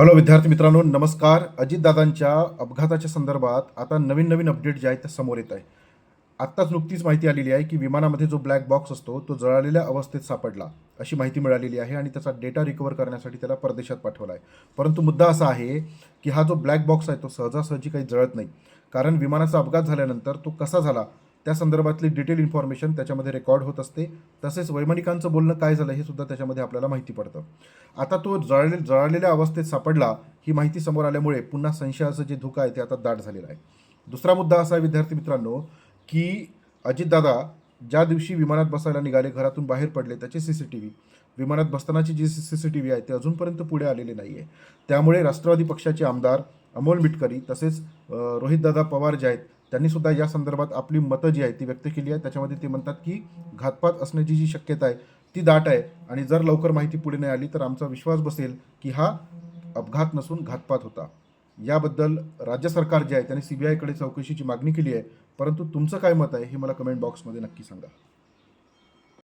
Hello विद्यार्थी मित्रांनो, नमस्कार. अजितदादांच्या अपघाताच्या संदर्भात आता नवीन अपडेट जे आहेत ते समोर येत आहे. आत्ताच नुकतीच माहिती आलेली आहे की विमानामध्ये जो ब्लॅक बॉक्स असतो तो जळालेल्या अवस्थेत सापडला, अशी माहिती मिळालेली आहे आणि त्याचा डेटा रिकव्हर करण्यासाठी त्याला परदेशात पाठवला आहे. परंतु मुद्दा असा आहे की हा जो ब्लॅक बॉक्स आहे तो सहजासहजी काही जळत नाही, कारण विमानाचा अपघात झाल्यानंतर तो कसा झाला त्या संदर्भातली डिटेल इन्फॉर्मेशन त्याच्यामध्ये रेकॉर्ड होत असते. तसेच वैमानिकांचं बोलणं काय झालं हे सुद्धा त्याच्यामध्ये आपल्याला माहिती पडतं. आता तो जळालेल्या अवस्थेत सापडला ही माहिती समोर आल्यामुळे पुन्हा संशयाचं जे धुकं आहे ते आता दाट झालेलं आहे. दुसरा मुद्दा असा आहे विद्यार्थी मित्रांनो, की अजितदादा ज्या दिवशी विमानात बसायला निघाले, घरातून बाहेर पडले, त्याचे CCTV, विमानात बसतानाची जी CCTV आहे ते अजूनपर्यंत पुढे आलेले नाही आहे. त्यामुळे राष्ट्रवादी पक्षाचे आमदार अमोल मिटकरी तसेच रोहितदादा पवार जे आहेत त्यांनी सुद्धा या संदर्भात आपली मतं जी आहेत ती व्यक्त केली आहे. त्याच्यामध्ये ते म्हणतात की घातपात असण्याची जी शक्यता आहे ती दाट आहे आणि जर लवकर माहिती पुढे नाही आली तर आमचा विश्वास बसेल की हा अपघात नसून घातपात होता. याबद्दल राज्य सरकार जे आहे त्यांनी CBI कडे चौकशीची मागणी केली आहे. परंतु तुमचं काय मत आहे हे मला कमेंट बॉक्समध्ये नक्की सांगा.